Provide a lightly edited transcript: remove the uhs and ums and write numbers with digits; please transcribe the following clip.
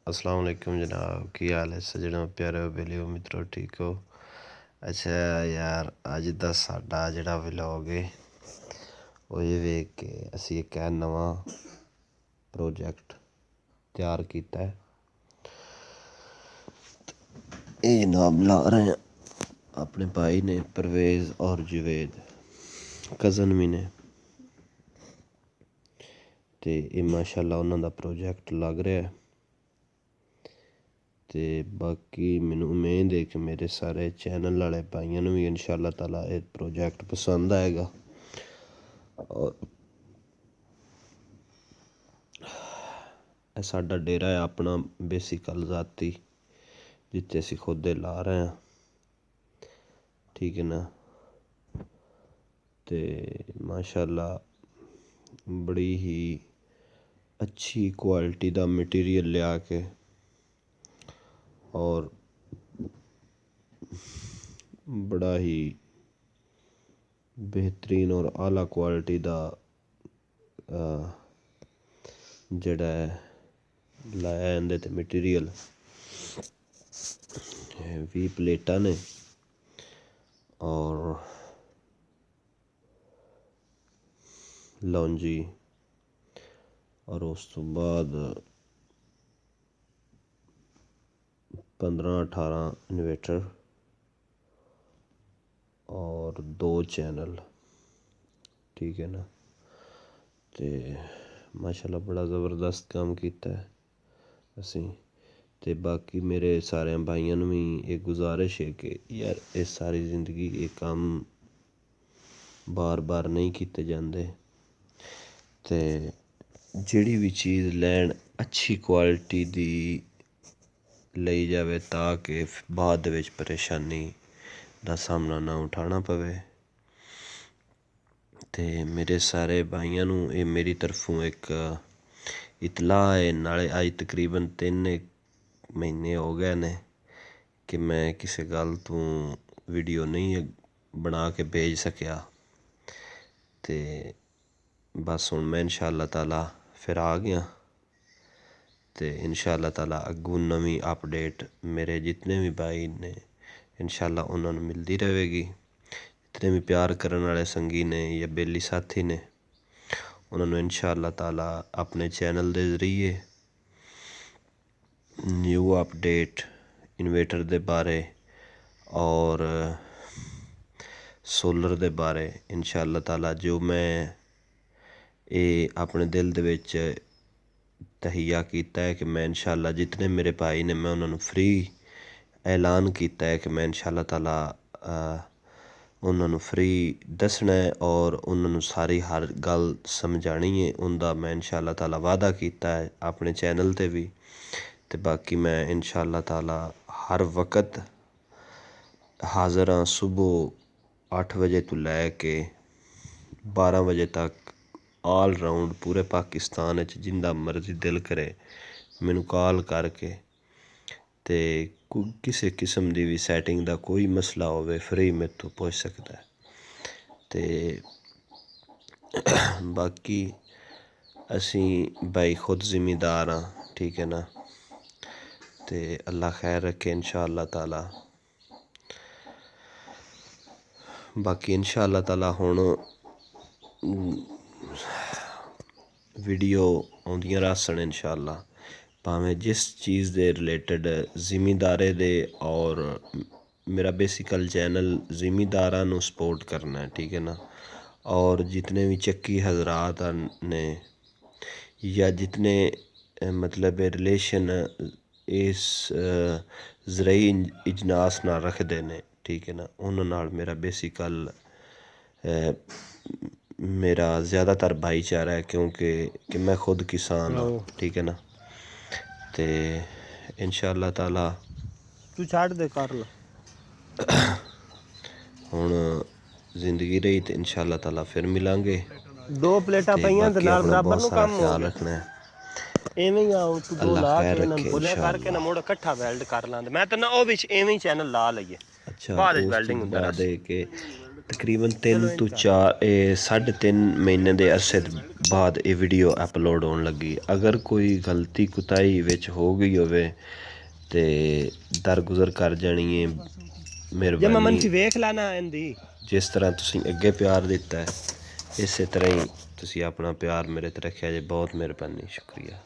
अस्सलाम वालेकुम जनाब, की हाल है सज्जनों, प्यारे बेलियो मित्रों, ठीक हो। अच्छा यार, अज का साडा जिहड़ा व्लॉग है वो ये वेख के असी एक नवा प्रोजैक्ट तैयार किया है। ये जनाब ला रहे हैं अपने भाई ने, परवेज़ और जुवेद कज़न भी ने, तो ये माशाल्लाह उन्हों का प्रोजैक्ट लग रहा है। तो बाकी मैनू उम्मीद है कि मेरे सारे चैनल वाले भाइयों भी इंशाअल्लाह ताला ये प्रोजैक्ट पसंद आएगा। और साडा डेरा है अपना बेसिकल ज़ाती, जिथे असी खुद ला रहे हैं, ठीक है ना। तो माशाल्लाह बड़ी ही अच्छी क्वालिटी का मटीरियल लिया के और बड़ा ही बेहतरीन और आला क्वालिटी का जड़ा है लाया इंदे ते मटीरियल। 20 प्लेटा ने और लौंजी और उस तो बाद 15-18 इन्वेटर और 2 चैनल, ठीक है ना। तो माशाल्लाह बड़ा ज़बरदस्त काम किया है असी। तो बाकी मेरे सारे भाइयों भी एक गुजारिश है कि यार इस सारी जिंदगी ये काम बार बार नहीं किए जाते, तो जिहड़ी भी चीज़ लैन अच्छी क्वालिटी दी लई जाए ताकि बाद विच परेशानी का सामना ना उठाना पवे। तो मेरे सारे भाइयों नूं ये मेरी तरफों एक इतलाह है, नाले अज तकरीबन 3 महीने हो गए ने कि मैं किसी गल तो वीडियो नहीं बना के भेज सकिया। तो बस हुण मैं इंशाअल्लाह ताला फिर आ गया। तो इंशाअल्लाह ताला अग्गों नवी अपडेट मेरे जितने भी भाई ने इंशाअल्लाह उन्होंने मिलती रहेगी। जितने भी प्यार करने वाले संगी ने या बेली साथी ने उन्होंने इंशाअल्लाह ताला अपने चैनल के जरिए न्यू अपडेट इन्वेटर के बारे और सोलर के बारे इंशाअल्लाह ताला जो मैं ये अपने दिल दे विच तहिया किया है कि मैं इंशाअल्लाह जितने मेरे भाई ने मैं उन्होंने फ्री ऐलान किया है कि मैं इंशाअल्लाह ताला उन्होंने फ्री दसना है और उन्होंने सारी हर गल समझानी है। उनका मैं इंशाअल्लाह ताला वादा किया है अपने चैनल ते भी। तो बाकी मैं इंशाअल्लाह ताला हर वक्त हाज़र हाँ, सुबह 8 बजे तो लैके 12 बजे तक ऑल राउंड पूरे पाकिस्तान जिंदा मर्जी दिल करे मैनू कॉल करके तो किसी किस्म की भी सैटिंग का कोई मसला हो फ्री मेरे तो पुछ सकता है। तो बाकी असी भाई खुद जिम्मेदार हाँ, ठीक है ना। तो अल्लाह खैर रखे इंशाअल्लाह ताला। बाकी इंशाअल्लाह ताला हुण वीडियो आउंदियां रहसन इंशाअल्लाह, भावें जिस चीज़ दे रिलेटेड जिमीदारे दे। और मेरा बेसिकल चैनल जिमीदारां नूं सपोर्ट करना है, ठीक है ना। और जितने भी चक्की हजरात ने या जितने मतलब रिलेशन इस ज़रई इजनास नाल रखते ने, ठीक है ना, उन्होंने नाल मेरा बेसिकल मेरा ज़्यादातर भाईचारा है क्योंकि मैं खुद किसान हाँ, ठीक है ना। तो इंशाअल्लाह ताला तू छाड़ दे कर ला हुण जिंदगी रही तो इंशाअल्लाह ताला फिर मिलांगे। 2 प्लेटा ते पईयां ते बाकी नाल अपना बराबर बहुत नु सारा काम हो ख्याल गया। रखना है। एवें ही आओ तू 2 अल्लाह ला खैर के ना रखे बोलिया करके ना इंशाअल्लाह। मोड़ इकट्ठा वेल्ड कर लांदे। मैं तो ना ओ विच एवें ही चैनल ला लईए अच्छा बाद विच उस तो वेल्डिंग हुंदा बाद रस। है कि ਤਕਰੀਬਨ 3 ਤੋਂ 3.5 ਮਹੀਨੇ ਦੇ ਅਰਸੇ ਬਾਅਦ ਇਹ ਵੀਡੀਓ ਅਪਲੋਡ ਹੋਣ ਲੱਗੀ। ਅਗਰ ਕੋਈ ਗਲਤੀ ਕੁਤਾਹੀ ਵਿੱਚ ਹੋ ਗਈ ਹੋਵੇ ਤੇ ਦਰਗੁਜ਼ਰ ਕਰ ਜਾਣੀ ਹੈ, ਮਿਹਰਬਾਨੀ। ਵੇਖ ਲੈਣਾ ਇਹਦੀ ਜਿਸ ਤਰ੍ਹਾਂ ਤੁਸੀਂ ਅੱਗੇ ਪਿਆਰ ਦਿੱਤਾ ਹੈ, ਇਸੇ ਤਰ੍ਹਾਂ ਹੀ ਤੁਸੀਂ ਆਪਣਾ ਪਿਆਰ ਮੇਰੇ ਤੇ ਰੱਖਿਆ ਜੇ। ਬਹੁਤ ਮਿਹਰਬਾਨੀ, ਸ਼ੁਕਰੀਆ।